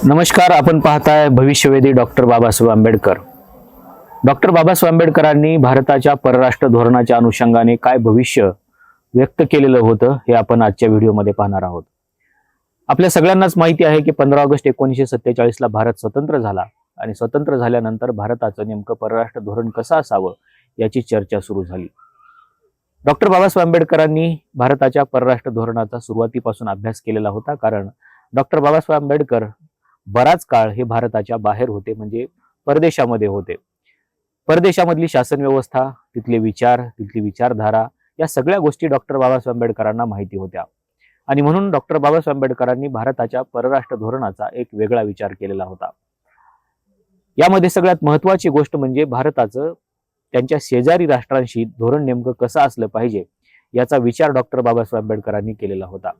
नमस्कार, आपण पाहताय भविष्यवेधी डॉक्टर बाबासाहेब आंबेडकर. डॉक्टर बाबासाहेब आंबेडकरांनी भारताच्या परराष्ट्र धोरणाच्या अनुषंगाने काय भविष्य व्यक्त केलेलं होतं हे आपण आजच्या व्हिडिओमध्ये पाहणार आहोत. आपल्या सगळ्यांनाच माहिती आहे की 15 ऑगस्ट 1947 ला भारत स्वतंत्र झाला आणि स्वतंत्र झाल्यानंतर भारताचं नेमकं परराष्ट्र धोरण कसं असावं याची चर्चा सुरू झाली. डॉक्टर बाबासाहेब आंबेडकरांनी भारताच्या परराष्ट्र धोरणाचा सुरुवातीपासून अभ्यास केलेला होता, कारण डॉक्टर बाबासाहेब आंबेडकर बराच काळ हे भारताच्या बाहेर होते, म्हणजे परदेशामध्ये होते. परदेशामधली शासन व्यवस्था, तिथले विचार, तिथली विचारधारा या सगळ्या गोष्टी डॉक्टर बाबासाहेब आंबेडकरांना माहिती होत्या आणि म्हणून डॉक्टर बाबासाहेब आंबेडकरांनी भारताच्या परराष्ट्र धोरणाचा एक वेगळा विचार केलेला होता. यामध्ये सगळ्यात महत्त्वाची गोष्ट म्हणजे भारताचं त्यांच्या शेजारी राष्ट्रांशी धोरण नेमकं कसं असलं पाहिजे याचा विचार डॉक्टर बाबासाहेब आंबेडकरांनी केलेला होता.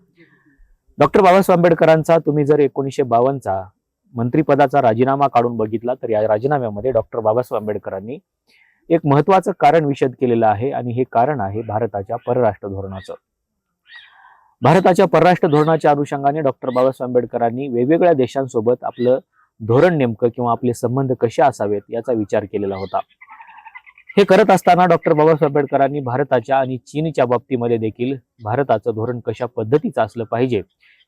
डॉक्टर बाबासाहेब आंबेडकरांचा तुम्ही जर 1952चा मंत्रिपदाचा राजीनामा काढून बघितला तर या राजीनाम्यामध्ये डॉक्टर बाबासाहेब आंबेडकरांनी एक महत्त्वाचं कारण विशद केलेलं आहे आणि हे कारण आहे भारताच्या परराष्ट्र धोरणाचं. भारताच्या परराष्ट्र धोरणाच्या अनुषंगाने डॉक्टर बाबासाहेब आंबेडकरांनी वेगवेगळ्या देशांसोबत आपलं धोरण नेमकं किंवा आपले संबंध कसे असावेत याचा विचार केलेला होता. हे करत असताना डॉक्टर बाबासाहेब आंबेडकरांनी भारताच्या आणि चीनच्या बाबतीमध्ये देखील भारताचं धोरण कशा पद्धतीचं असलं पाहिजे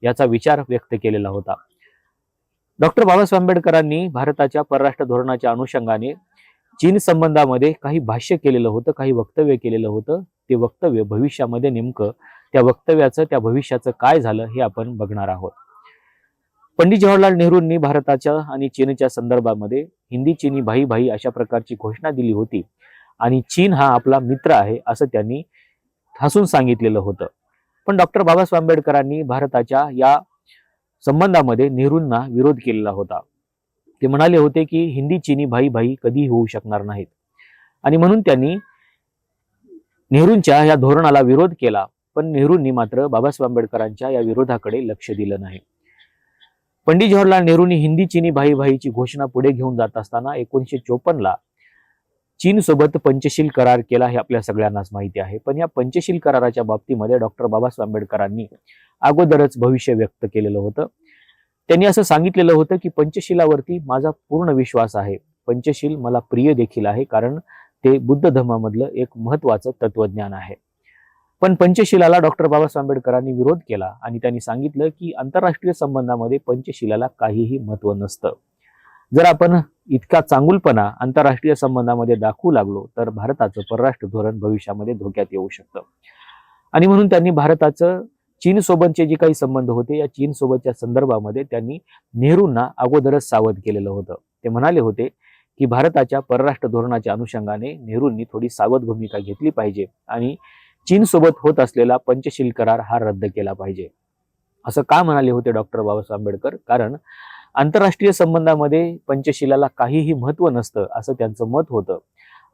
याचा विचार व्यक्त केलेला होता. डॉक्टर बाबासाहेब आंबेडकरांनी भारताच्या परराष्ट्र धोरणाच्या अनुषंगाने चीन संबंधामध्ये काही भाष्य केलेलं होतं, काही वक्तव्य केलेलं होतं. ते वक्तव्य भविष्यामध्ये नेमकं त्या वक्तव्याचं, त्या भविष्याचं काय झालं हे आपण बघणार आहोत. पंडित जवाहरलाल नेहरूंनी भारताच्या आणि चीनच्या संदर्भामध्ये हिंदी चीनी भाई भाई अशा प्रकारची घोषणा दिली होती आणि चीन हा आपला मित्र आहे असं त्यांनी हसून सांगितलेलं होतं. पण डॉक्टर बाबासाहेब आंबेडकरांनी भारताच्या या संबंधामध्ये नेहरूंना विरोध केलेला होता. ते म्हणाले होते की हिंदी चीनी भाई भाई कधी होऊ शकणार नाहीत आणि म्हणून त्यांनी नेहरूंच्या या धोरणाला विरोध केला. पण नेहरूंनी मात्र बाबासाहेब आंबेडकरांच्या या विरोधाकडे लक्ष दिलं नाही. पंडित जवाहरलाल नेहरूंनी हिंदी चीनी भाई भाईची घोषणा पुढे घेऊन जात असताना 1954 ला चीन सोबत पंचशील करार केला हे आपल्या सगळ्यांनाच माहिती आहे. पण या पंचशील कराराच्या बाबतीमध्ये डॉक्टर बाबासाहेब आंबेडकरांनी अगोदरच भविष्य व्यक्त केलेलं होतं. त्यांनी असं सांगितलेलं होतं की पंचशीलावरती माझा पूर्ण विश्वास आहे. पंचशील मला प्रिय देखील आहे, कारण ते बुद्ध धर्मामधलं एक महत्त्वाचं तत्वज्ञान आहे. पण पंचशिलाला डॉक्टर बाबासाहेब आंबेडकरांनी विरोध केला आणि त्यांनी सांगितलं की आंतरराष्ट्रीय संबंधामध्ये पंचशिलाला काहीही महत्त्व नसतं. जर आपण इतका चांगुलपणा आंतरराष्ट्रीय संबंधामध्ये दाखवू लागलो तर भारताचं परराष्ट्र धोरण भविष्यामध्ये धोक्यात येऊ शकतं आणि म्हणून त्यांनी भारताचं चीन सोबतचे जे काही संबंध होते या चीन सोबतच्या संदर्भामध्ये त्यांनी नेहरूंना अगोदरच सावध केलेलं होतं. ते म्हणाले होते की भारताच्या परराष्ट्र धोरणाच्या अनुषंगाने नेहरूंनी थोडी सावध भूमिका घेतली पाहिजे आणि चीन सोबत होत असलेला पंचशील करार हा रद्द केला पाहिजे. असं का म्हणाले होते डॉक्टर बाबासाहेब आंबेडकर? कारण आंतरराष्ट्रीय संबंधामध्ये पंचशिलाला काहीही महत्त्व नसतं असं त्यांचं मत होतं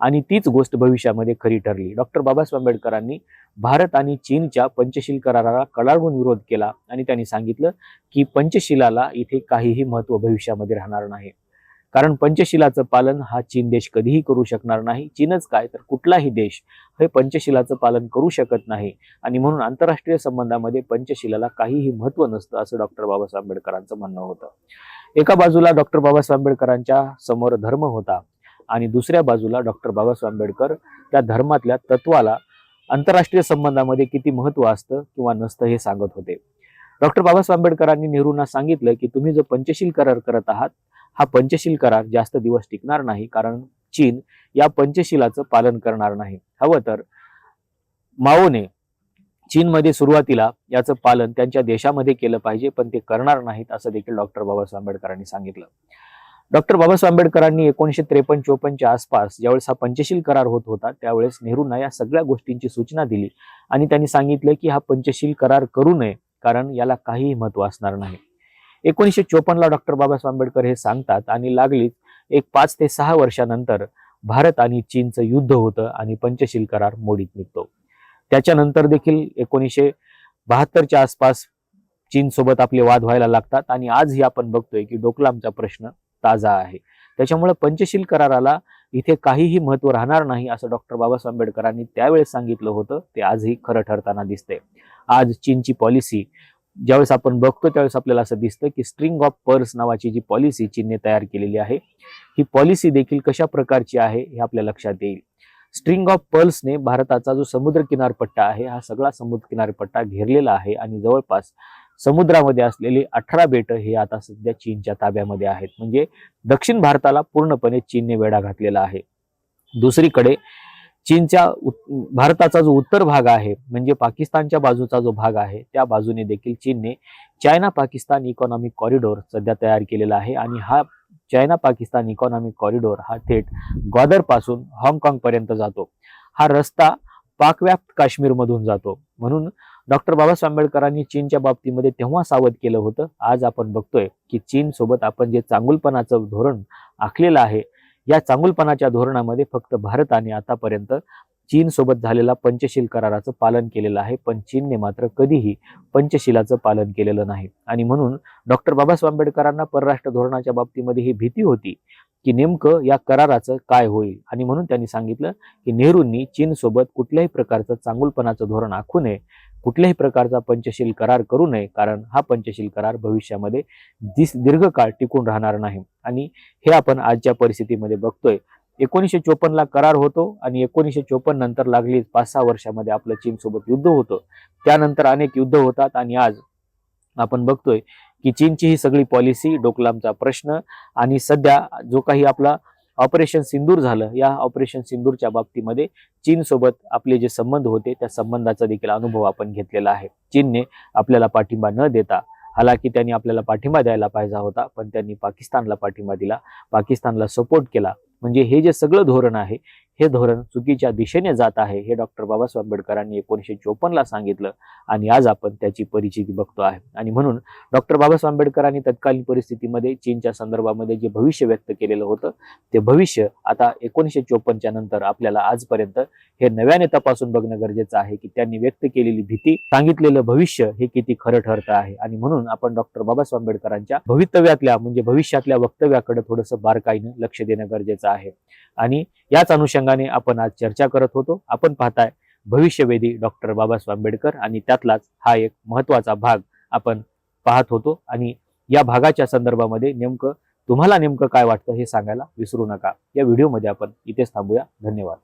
आणि तीच गोष्ट भविष्यामध्ये खरी ठरली. डॉक्टर बाबासाहेब आंबेडकरांनी भारत आणि चीनच्या पंचशील कराराला कडाडून विरोध केला आणि त्यांनी सांगितलं की पंचशिलाला इथे काहीही महत्त्व भविष्यामध्ये राहणार नाही, कारण पंचशिलाचं पालन हा चीन देश कधीही करू शकणार नाही. चीनच काय तर कुठलाही देश हे पंचशिलाचं पालन करू शकत नाही आणि म्हणून आंतरराष्ट्रीय संबंधामध्ये पंचशिलाला काहीही महत्त्व नसतं असं डॉक्टर बाबासाहेब आंबेडकरांचं म्हणणं होतं. एका बाजूला डॉक्टर बाबासाहेब आंबेडकरांच्या समोर धर्म होता आणि दुसऱ्या बाजूला डॉक्टर बाबासाहेब आंबेडकर त्या धर्मातल्या तत्वाला आंतरराष्ट्रीय संबंधामध्ये किती महत्त्व असतं किंवा नसतं हे सांगत होते. डॉक्टर बाबासाहेब आंबेडकरांनी नेहरूंना सांगितलं की तुम्ही जो पंचशील करार करत आहात हा पंचशील करार जास्त दिवस टिकणार नाही, कारण चीन या पंचशिलाचं पालन करणार नाही. हवं तर माओने चीनमध्ये सुरुवातीला याचं पालन त्यांच्या देशामध्ये केलं पाहिजे, पण ते करणार नाहीत असं देखील डॉक्टर बाबासाहेब आंबेडकरांनी सांगितलं. डॉक्टर बाबासाहेब आंबेडकरांनी 1953-54च्या आसपास ज्यावेळेस हा पंचशील करार होत होता त्यावेळेस नेहरूंना या सगळ्या गोष्टींची सूचना दिली आणि त्यांनी सांगितलं की हा पंचशील करार करू नये, कारण याला काहीही महत्त्व असणार नाही. 1954ला डॉक्टर बाबासाहेब आंबेडकर हे सांगतात आणि लागलीच एक 5 ते 6 वर्षानंतर भारत आणि चीनचं युद्ध होतं आणि पंचशील करार मोडीत निघतो. त्याच्यानंतर देखील 1972च्या आसपास चीन सोबत आपले वाद व्हायला लागतात आणि आजही आपण बघतोय की डोकलामचा प्रश्न ताजा आहे. त्याच्यामुळे पंचशील कराराला इथे काहीही महत्त्व राहणार नाही असं डॉक्टर बाबासाहेब आंबेडकरांनी त्यावेळेस सांगितलं होतं. ते आजही खरं ठरताना दिसते. आज चीनची पॉलिसी ज्यावेळेस आपण बघतो त्यावेळेस आपल्याला असं दिसतं की स्ट्रिंग ऑफ पर्ल्स नावाची जी पॉलिसी चीनने तयार केलेली आहे, ही पॉलिसी देखील कशा प्रकारची आहे हे आपल्या लक्षात येईल. स्ट्रिंग ऑफ पर्ल्सने भारताचा जो समुद्र किनारपट्टा आहे, हा सगळा समुद्र किनारपट्टा घेरलेला आहे आणि जवळपास समुद्रामध्ये असलेली 18 बेटं हे आता सध्या चीनच्या ताब्यामध्ये आहेत. म्हणजे दक्षिण भारताला पूर्णपणे चीनने वेढा घातलेला आहे. दुसरीकडे चीनच्या भारताचा जो उत्तर भाग आहे, म्हणजे पाकिस्तानच्या बाजूचा जो भाग आहे, त्या बाजूने देखील चीनने चायना पाकिस्तान इकॉनॉमिक कॉरिडॉर सध्या तयार केलेला आहे आणि हा चायना पाकिस्तान इकॉनॉमिक कॉरिडॉर हा थेट ग्वादर पासून हाँगकाँग पर्यंत जातो. हा रस्ता पाकव्याप्त काश्मीर मधून जातो. म्हणून डॉक्टर बाबासाहेब आंबेडकरांनी चीनच्या बाबतीमध्ये तेव्हा सावध केलं होतं. आज आपण बघतोय की चीन सोबत आपण जे चांगुलपणाचं धोरण आखलेलं आहे, या चांगुलपणाच्या धोरणामध्ये फक्त भारताने आतापर्यंत चीन सोबत झालेला पंचशील कराराचं पालन केलेलं आहे, पण चीनने मात्र कधीही पंचशिलाचं पालन केलेलं नाही. आणि म्हणून डॉक्टर बाबासाहेब आंबेडकरांना परराष्ट्र धोरणाच्या बाबतीमध्ये ही भीती होती की नेमकं या कराराचं काय होईल. आणि म्हणून त्यांनी सांगितलं की नेहरूंनी चीन सोबत कुठल्याही प्रकारचं चांगुलपणाचं धोरण आखू नये, कुठल्याही प्रकारचा पंचशील करार करू नये, कारण हा पंचशील करार भविष्यामध्ये दीर्घकाळ टिकून राहणार नाही. आणि हे आपण आजच्या परिस्थितीमध्ये बघतोय. 1954 ला करार होतो आणि 1954 नंतर लागली 5-6 वर्षामध्ये आपलं चीन सोबत युद्ध होतं. त्यानंतर अनेक युद्ध होतात आणि आज आपण बघतोय की चीनची ही सगळी पॉलिसी, डोकलामचा प्रश्न आणि सध्या जो काही आपला ऑपरेशन सिंदूर झालं, या ऑपरेशन सिंदूरच्या बाबतीमध्ये चीन सोबत आपले जे संबंध होते त्या संबंधाचा देखील अनुभव आपण घेतलेला आहे. चीनने आपल्याला पाठिंबा न देता, हालाकी त्यांनी आपल्याला पाठिंबा द्यायला पाहिजे होता, पण त्यांनी पाकिस्तानला पाठिंबा दिला, पाकिस्तानला सपोर्ट केला. म्हणजे हे जे सगळं धोरण आहे, हे धोरण चुकीच्या दिशेने जात आहे, हे डॉक्टर बाबासाहेब आंबेडकरांनी 1954 ला सांगितलं आणि आज आपण त्याची परिस्थिती बघतो आहे. आणि म्हणून डॉक्टर बाबासाहेब आंबेडकरांनी तत्कालीन परिस्थितीमध्ये चीनच्या संदर्भामध्ये जे भविष्य व्यक्त केलेलं होतं, ते भविष्य आता 1954च्या नंतर आपल्याला आजपर्यंत हे नव्याने तपासून बघणं गरजेचं आहे की त्यांनी व्यक्त केलेली भीती, सांगितलेलं भविष्य हे किती खरं ठरतं आहे. आणि म्हणून आपण डॉक्टर बाबासाहेब आंबेडकरांच्या भवितव्यातल्या म्हणजे भविष्यातल्या वक्तव्याकडे थोडंसं बारकाईनं लक्ष देणं गरजेचं आहे. आणि याच अनुषंगाने आपण आज चर्चा करत होतो. आपण पाहताय भविष्यवेधी डॉक्टर बाबासाहेब आंबेडकर आणि त्यातलाच हा एक महत्वाचा भाग आपण पाहत होतो. आणि या भागाच्या संदर्भामध्ये तुम्हाला नेमकं काय वाटतं हे सांगायला विसरू नका. या व्हिडिओमध्ये आपण इथेच थांबूया. धन्यवाद.